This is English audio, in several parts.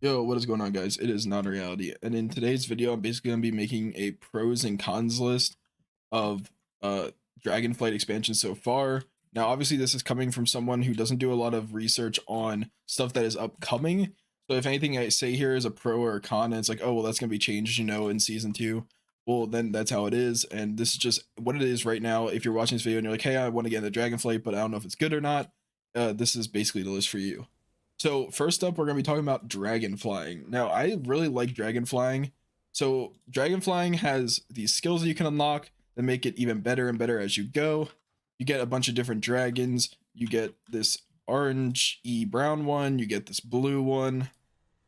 Yo, what is going on, guys? It is not a reality, and in today's video, I'm basically gonna be making a pros and cons list of Dragonflight expansion so far. Now, obviously, this is coming from someone who doesn't do a lot of research on stuff that is upcoming. So, if anything I say here is a pro or a con, and it's like, oh well, that's gonna be changed, in season two. Well, then that's how it is, and this is just what it is right now. If you're watching this video and you're like, hey, I want to get into Dragonflight, but I don't know if it's good or not, this is basically the list for you. So first up, we're going to be talking about dragon flying. Now, I really like dragon flying. So dragon flying has these skills that you can unlock that make it even better and better as you go. You get a bunch of different dragons. You get this orange brown one. You get this blue one.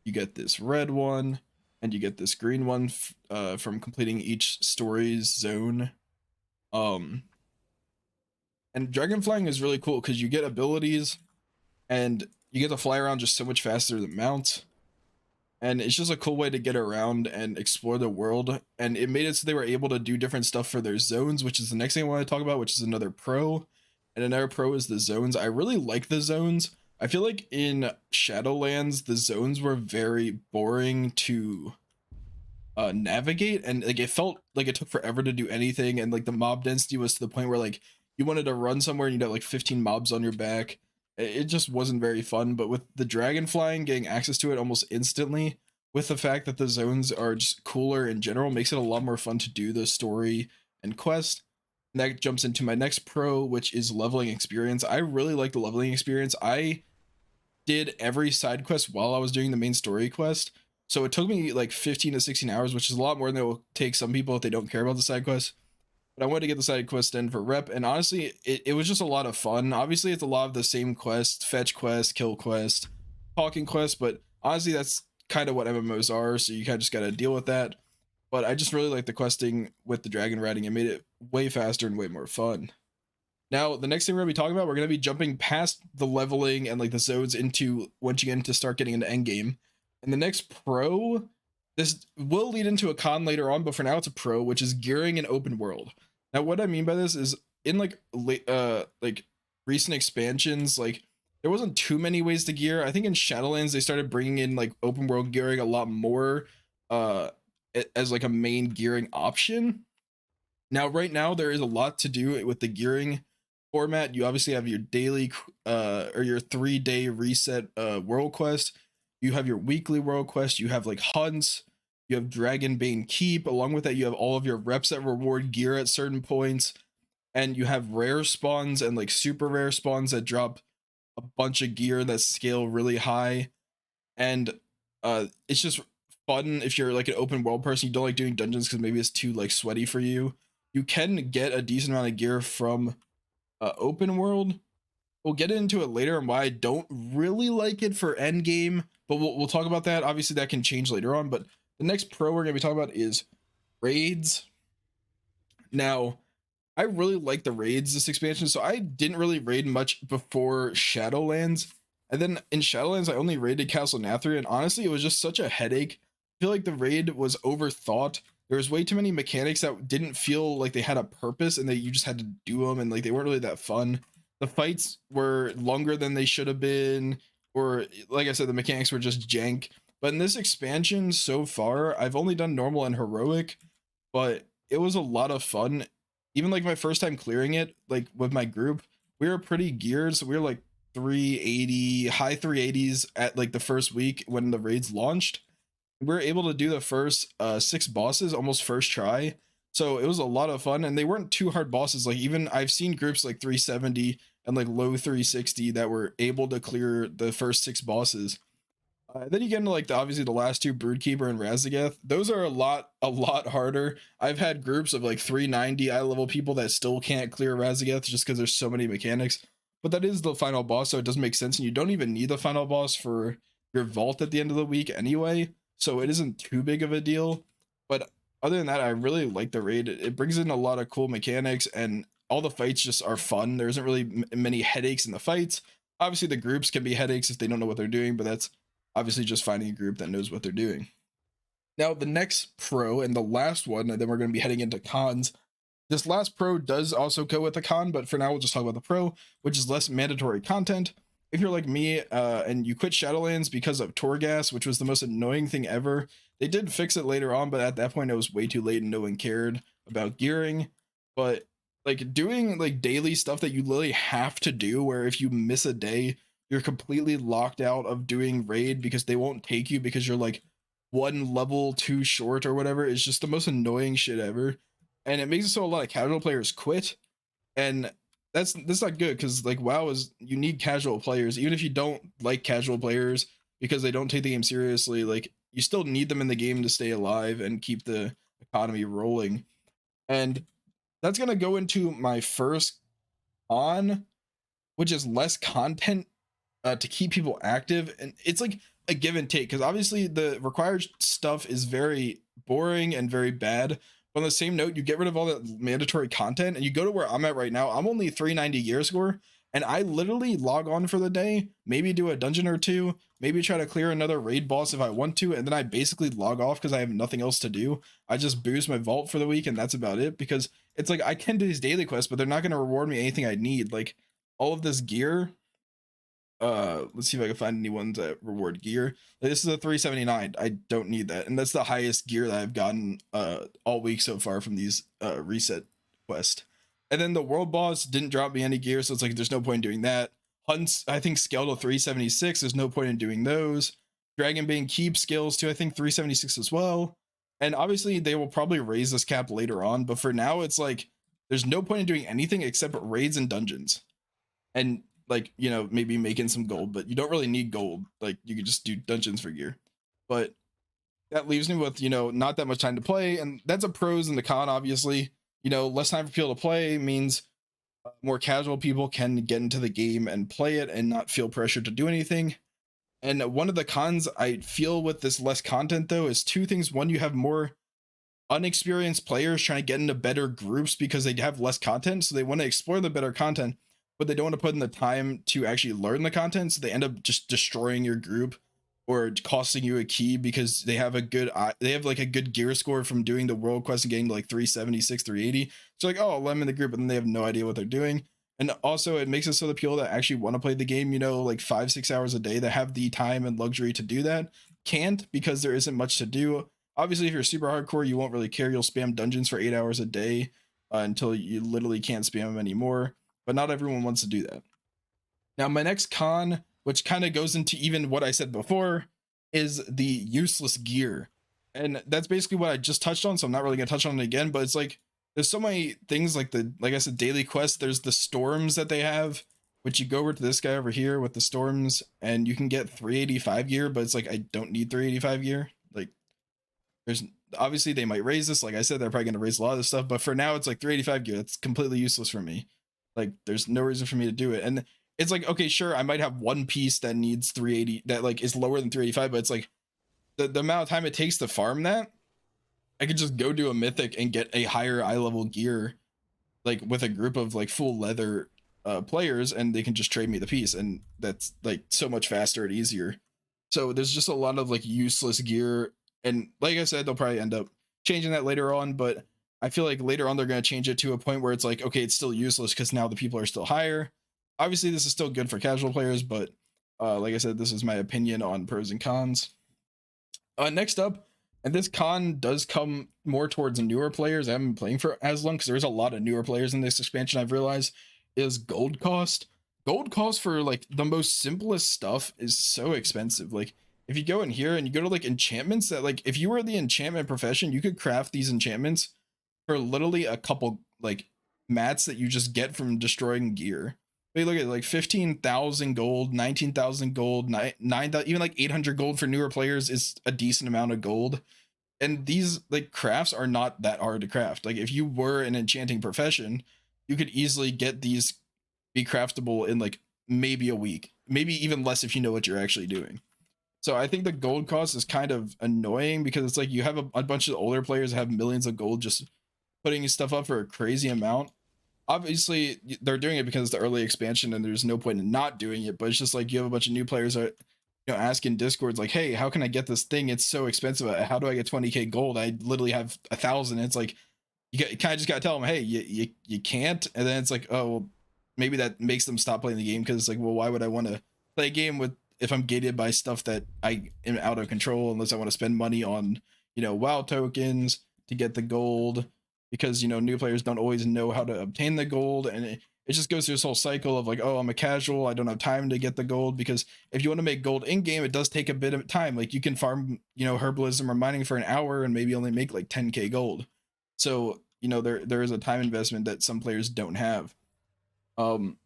You get this red one. And you get this green one from completing each story's zone. And dragon flying is really cool because you get abilities and you get to fly around just so much faster than mount, and it's just a cool way to get around and explore the world. And it made it so they were able to do different stuff for their zones, which is the next thing I want to talk about, which is another pro. And another pro is the zones. I really like the zones. I feel like in Shadowlands the zones were very boring to navigate, and like it felt like it took forever to do anything, and like the mob density was to the point where like you wanted to run somewhere and you'd have like 15 mobs on your back. It just wasn't very fun. But with the dragon flying, getting access to it almost instantly, with the fact that the zones are just cooler in general, makes it a lot more fun to do the story and quest. And that jumps into my next pro, which is leveling experience. I really like the leveling experience. I did every side quest while I was doing the main story quest, so it took me like 15 to 16 hours, which is a lot more than it will take some people if they don't care about the side quest. But I wanted to get the side quest in for rep, and honestly, it was just a lot of fun. Obviously, it's a lot of the same quest: fetch quest, kill quest, talking quest, but honestly, that's kind of what MMOs are, so you kind of just got to deal with that. But I just really like the questing with the dragon riding. It made it way faster and way more fun. Now, the next thing we're going to be talking about, we're going to be jumping past the leveling and like the zones into once you get into start getting into endgame. And the next pro, this will lead into a con later on, but for now it's a pro, which is gearing in open world. Now, what I mean by this is in like recent expansions, like there wasn't too many ways to gear. I think in Shadowlands they started bringing in like open world gearing a lot more as like a main gearing option. Now, right now there is a lot to do with the gearing format. You obviously have your daily or your 3-day reset world quest. You have your weekly world quest. You have like hunts. You have Dragonbane Keep. Along with that, you have all of your reps that reward gear at certain points. And you have rare spawns and like super rare spawns that drop a bunch of gear that scale really high. And it's just fun if you're like an open world person. You don't like doing dungeons because maybe it's too like sweaty for you. You can get a decent amount of gear from open world. We'll get into it later and why I don't really like it for end game, but we'll talk about that. Obviously, that can change later on. But the next pro we're going to be talking about is raids. Now, I really like the raids this expansion, so I didn't really raid much before Shadowlands. And then in Shadowlands, I only raided Castle Nathria, and honestly, it was just such a headache. I feel like the raid was overthought. There was way too many mechanics that didn't feel like they had a purpose, and that you just had to do them, and like they weren't really that fun. The fights were longer than they should have been, or like I said, the mechanics were just jank. But in this expansion so far, I've only done normal and heroic, but it was a lot of fun. Even like my first time clearing it, like with my group, we were pretty geared, so we were like 380, high 380s at like the first week when the raids launched. We were able to do the first 6 bosses almost first try, so it was a lot of fun, and they weren't too hard bosses. Like even I've seen groups like 370 and like low 360 that were able to clear the first 6 bosses. Then you get into like obviously the last 2, Broodkeeper and Razageth. Those are a lot harder. I've had groups of like 390 eye level people that still can't clear Razageth just because there's so many mechanics. But that is the final boss, so it does make sense, and you don't even need the final boss for your vault at the end of the week anyway, so it isn't too big of a deal. But other than that, I really like the raid. It brings in a lot of cool mechanics, and all the fights just are fun. There isn't really many headaches in the fights. Obviously, the groups can be headaches if they don't know what they're doing, but that's obviously just finding a group that knows what they're doing. Now, the next pro and the last one, and then we're going to be heading into cons. This last pro does also go with the con, but for now, we'll just talk about the pro, which is less mandatory content. if you're like me and you quit Shadowlands because of Torghast, which was the most annoying thing ever. They did fix it later on, but at that point it was way too late and no one cared about gearing. But like doing like daily stuff that you literally have to do, where if you miss a day, you're completely locked out of doing raid because they won't take you because you're like one level too short or whatever, is just the most annoying shit ever. And it makes it so a lot of casual players quit. And that's not good, because like WoW is, you need casual players. Even if you don't like casual players because they don't take the game seriously, like you still need them in the game to stay alive and keep the economy rolling. And that's gonna go into my first on, which is less content to keep people active. And it's like a give and take, because obviously the required stuff is very boring and very bad. But on the same note, you get rid of all that mandatory content and you go to where I'm at right now. I'm only 390 gear score, and I literally log on for the day, maybe do a dungeon or two, maybe try to clear another raid boss if I want to, and then I basically log off because I have nothing else to do. I just boost my vault for the week and that's about it, because it's like I can do these daily quests, but they're not going to reward me anything I need. Like all of this gear, let's see if I can find any ones that reward gear. Like, this is a 379. I don't need that, and that's the highest gear that I've gotten all week so far from these reset quest. And then the world boss didn't drop me any gear, so it's like there's no point in doing that. Hunts, I think, scale to 376. There's no point in doing those. Dragonbane keep skills to, I think, 376 as well. And obviously they will probably raise this cap later on, but for now it's like there's no point in doing anything except raids and dungeons. And like, you know, maybe making some gold, but you don't really need gold. Like you could just do dungeons for gear. But that leaves me with, you know, not that much time to play, and that's a pros and the con. Obviously, you know, less time for people to play means more casual people can get into the game and play it and not feel pressured to do anything. And one of the cons I feel with this less content though is two things. One, you have more unexperienced players trying to get into better groups because they have less content, so they want to explore the better content, but they don't want to put in the time to actually learn the content, so they end up just destroying your group or costing you a key because they have like a good gear score from doing the world quest and getting to like 376, 380. So like, oh, let them in the group, and then they have no idea what they're doing. And also it makes it so the people that actually want to play the game, you know, like 5-6 hours a day, that have the time and luxury to do that, can't, because there isn't much to do. Obviously, if you're super hardcore, you won't really care. You'll spam dungeons for 8 hours a day until you literally can't spam them anymore. But not everyone wants to do that. Now, my next con, which kind of goes into even what I said before, is the useless gear. And that's basically what I just touched on, so I'm not really going to touch on it again, but it's like there's so many things, like like I said, daily quests. There's the storms that they have, which you go over to this guy over here with the storms and you can get 385 gear, but it's like I don't need 385 gear. Like there's obviously they might raise this, like I said, they're probably going to raise a lot of this stuff, but for now it's like 385 gear. It's completely useless for me. Like there's no reason for me to do it. And it's like, okay, sure, I might have one piece that needs 380, that like is lower than 385, but it's like the amount of time it takes to farm that, I could just go do a mythic and get a higher eye level gear, like with a group of like full leather players, and they can just trade me the piece, and that's like so much faster and easier. So there's just a lot of like useless gear, and like I said, they'll probably end up changing that later on, but I feel like later on they're going to change it to a point where it's like, okay, it's still useless because now the people are still higher. Obviously this is still good for casual players, but like I said, this is my opinion on pros and cons. Next up, and this con does come more towards newer players. I haven't been playing for as long because there's a lot of newer players in this expansion, I've realized, is gold cost. Gold cost for like the most simplest stuff is so expensive. Like if you go in here and you go to like enchantments, that like if you were the enchantment profession, you could craft these enchantments for literally a couple like mats that you just get from destroying gear. But look at like 15,000 gold, 19,000 gold, 9,000, even like 800 gold for newer players is a decent amount of gold. And these like crafts are not that hard to craft. Like if you were an enchanting profession, you could easily get these be craftable in like maybe a week, maybe even less if you know what you're actually doing. So I think the gold cost is kind of annoying because it's like you have a bunch of older players that have millions of gold just putting stuff up for a crazy amount. Obviously they're doing it because it's the early expansion and there's no point in not doing it, but it's just like you have a bunch of new players that, you know, asking discords like, hey, how can I get this thing? It's so expensive. How do I get 20k gold? I literally have 1,000. It's like you kind of just gotta tell them, hey, you can't. And then it's like, oh well, maybe that makes them stop playing the game, because it's like, well, why would I want to play a game with if I'm gated by stuff that I am out of control unless I want to spend money on, WoW tokens to get the gold, because new players don't always know how to obtain the gold, and it just goes through this whole cycle of like, oh, I'm a casual, I don't have time to get the gold, because if you want to make gold in game, it does take a bit of time. Like you can farm, herbalism or mining for an hour and maybe only make like 10k gold. So, there is a time investment that some players don't have. Um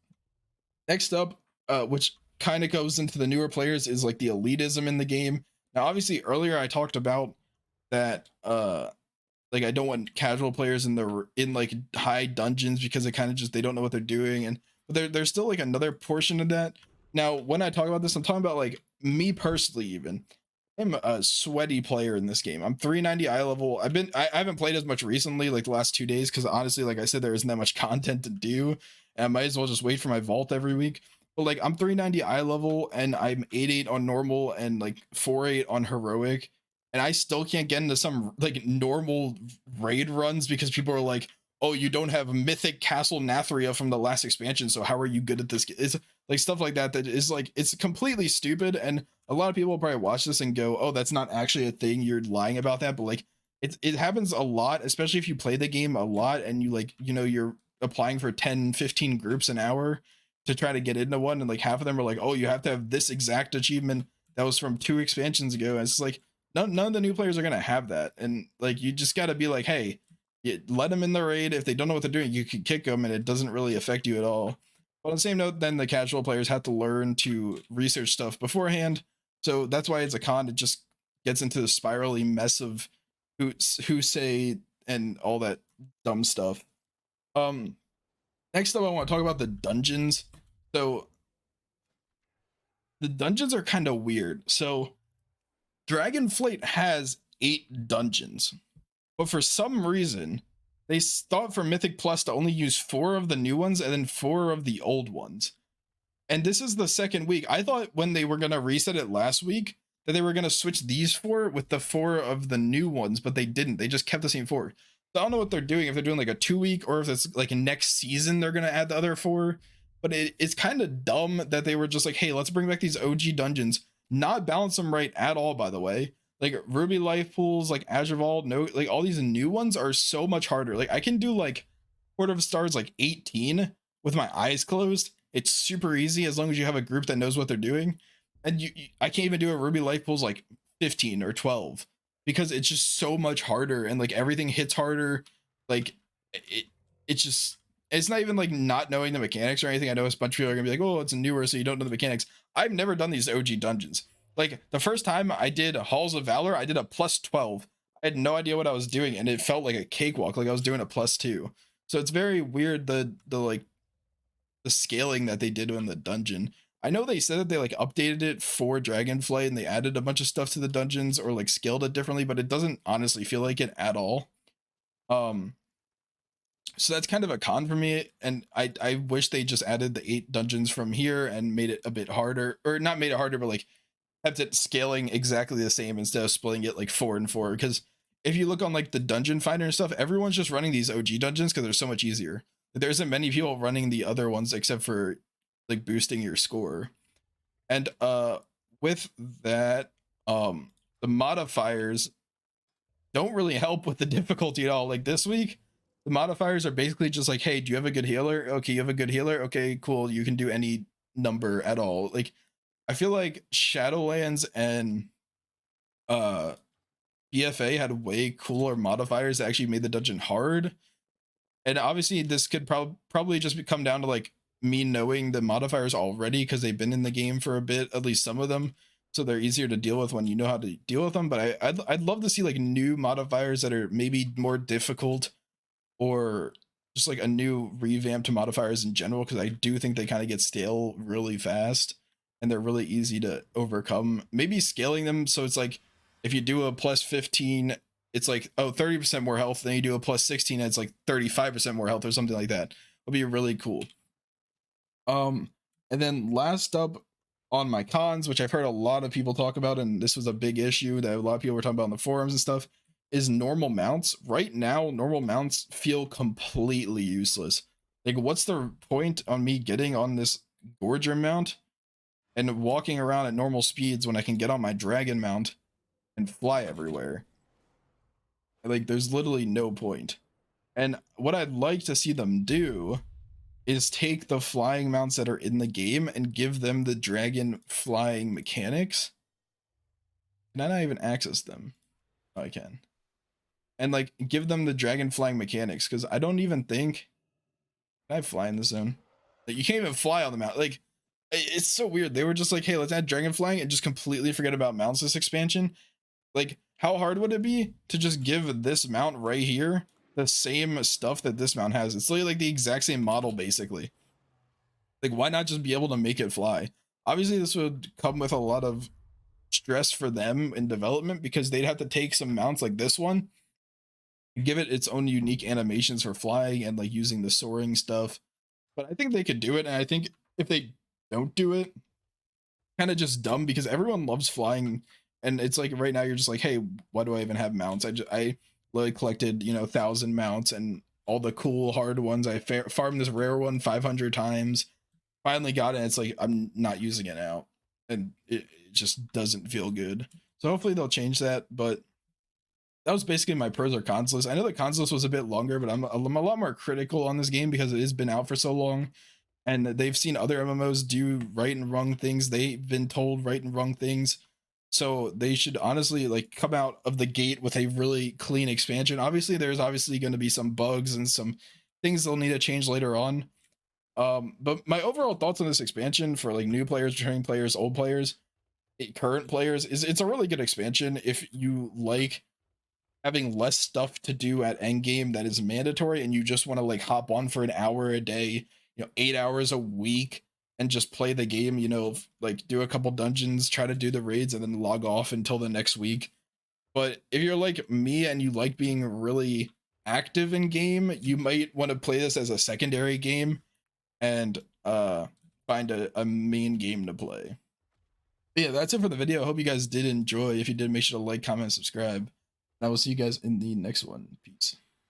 Next up, which kind of goes into the newer players, is like the elitism in the game. Now, obviously, earlier I talked about that, like I don't want casual players in like high dungeons because it kind of just they don't know what they're doing, and but there's still like another portion of that. Now, when I talk about this, I'm talking about like me personally. Even I'm a sweaty player in this game. I'm 390 eye level. I haven't played as much recently, like the last 2 days, because honestly, like I said, there isn't that much content to do, and I might as well just wait for my vault every week. But like I'm 390 eye level and I'm 8-8 on normal and like 4-8 on heroic, and I still can't get into some like normal raid runs because people are like, "Oh, you don't have Mythic Castle Nathria from the last expansion, so how are you good at this?" It's like stuff like that that is like it's completely stupid, and a lot of people will probably watch this and go, "Oh, that's not actually a thing. You're lying about that." But like it happens a lot, especially if you play the game a lot and you like you're applying for 10, 15 groups an hour to try to get into one, and like half of them are like, "Oh, you have to have this exact achievement that was from 2 expansions ago." And it's like none of the new players are gonna have that, and like you just got to be like, hey, let them in the raid. If they don't know what they're doing, you can kick them and it doesn't really affect you at all. But on the same note, then the casual players have to learn to research stuff beforehand, so that's why it's a con. It just gets into the spirally mess of who say and all that dumb stuff. um Next up, I want to talk about the dungeons. So the dungeons are kind of weird. So Dragonflight has 8 dungeons, but for some reason, they thought for Mythic Plus to only use 4 of the new ones and then 4 of the old ones. And this is the second week. I thought when they were going to reset it last week that they were going to switch these 4 with the 4 of the new ones, but they didn't. They just kept the same 4. So I don't know what they're doing, if they're doing like a 2 week or if it's like next season they're going to add the other 4. But it's kind of dumb that they were just like, hey, let's bring back these OG dungeons, not balance them right at all, by the way. Like Ruby Life Pools, like Azure Vault, no, like all these new ones are so much harder. Like I can do like Port of Stars like 18 with my eyes closed. It's super easy as long as you have a group that knows what they're doing. And I can't even do a Ruby Life Pools like 15 or 12 because it's just so much harder, and like everything hits harder. Like it's just, it's not even like not knowing the mechanics or anything. I know a bunch of people are gonna be like, oh, it's newer, so you don't know the mechanics. I've never done these OG dungeons. Like the first time I did Halls of Valor, I did a plus 12. I had no idea what I was doing, and it felt like a cakewalk, like I was doing a plus 2. So it's very weird the like the scaling that they did in the dungeon. I know they said that they like updated it for Dragonflight and they added a bunch of stuff to the dungeons or like scaled it differently, but it doesn't honestly feel like it at all. Um, so that's kind of a con for me, and I wish they just added the 8 dungeons from here and made it a bit harder, or not made it harder, but like kept it scaling exactly the same instead of splitting it like 4 and 4. Because if you look on like the dungeon finder and stuff, everyone's just running these OG dungeons because they're so much easier. There isn't many people running the other ones except for like boosting your score. And with that, the modifiers don't really help with the difficulty at all. Like this week, the modifiers are basically just like, hey, do you have a good healer? Okay, you have a good healer. Okay, cool. You can do any number at all. Like I feel like Shadowlands and BFA had way cooler modifiers that actually made the dungeon hard. And obviously this could probably just come down to like me knowing the modifiers already because they've been in the game for a bit, at least some of them, so they're easier to deal with when you know how to deal with them. But I'd love to see like new modifiers that are maybe more difficult, or just like a new revamp to modifiers in general, because I do think they kind of get stale really fast and they're really easy to overcome. Maybe scaling them so it's like if you do a plus 15, it's like, oh, 30% more health, then you do a plus 16 and it's like 35% more health or something like that. It'll be really cool. And then last up on my cons, which I've heard a lot of people talk about, and this was a big issue that a lot of people were talking about on the forums and stuff, is normal mounts. Right now, normal mounts feel completely useless. Like, what's the point on me getting on this Gorger mount and walking around at normal speeds when I can get on my dragon mount and fly everywhere. Like, there's literally no point. And what I'd like to see them do is take the flying mounts that are in the game and give them the dragon flying mechanics. Can I not even access them? Oh, I can. And like give them the dragon flying mechanics, because I don't even think, can I fly in the zone? Like, you can't even fly on the mount. Like, it's so weird. They were just like, hey, let's add dragon flying and just completely forget about mounts this expansion. Like, how hard would it be to just give this mount right here the same stuff that this mount has? It's literally like the exact same model, basically. Like, why not just be able to make it fly? Obviously, this would come with a lot of stress for them in development, because they'd have to take some mounts like this one, give it its own unique animations for flying and like using the soaring stuff. But I think they could do it, and I think if they don't do it, kind of just dumb, because everyone loves flying. And it's like right now you're just like, hey, why do I even have mounts? I literally collected, 1,000 mounts, and all the cool hard ones. I farmed this rare one 500 times, finally got it, and it's like I'm not using it now, and it just doesn't feel good. So hopefully they'll change that. But that was basically my pros or cons list. I know the cons list was a bit longer, but I'm a lot more critical on this game because it has been out for so long, and they've seen other MMOs do right and wrong things. They've been told right and wrong things. So they should honestly like come out of the gate with a really clean expansion. Obviously, there's obviously going to be some bugs and some things they'll need to change later on. But my overall thoughts on this expansion for like new players, returning players, old players, current players, is it's a really good expansion if you like having less stuff to do at endgame that is mandatory, and you just want to like hop on for an hour a day, 8 hours a week, and just play the game, like do a couple dungeons, try to do the raids, and then log off until the next week. But if you're like me and you like being really active in game, you might want to play this as a secondary game and find a main game to play. But yeah, that's it for the video. I hope you guys did enjoy. If you did, make sure to like, comment, subscribe. I will see you guys in the next one. Peace.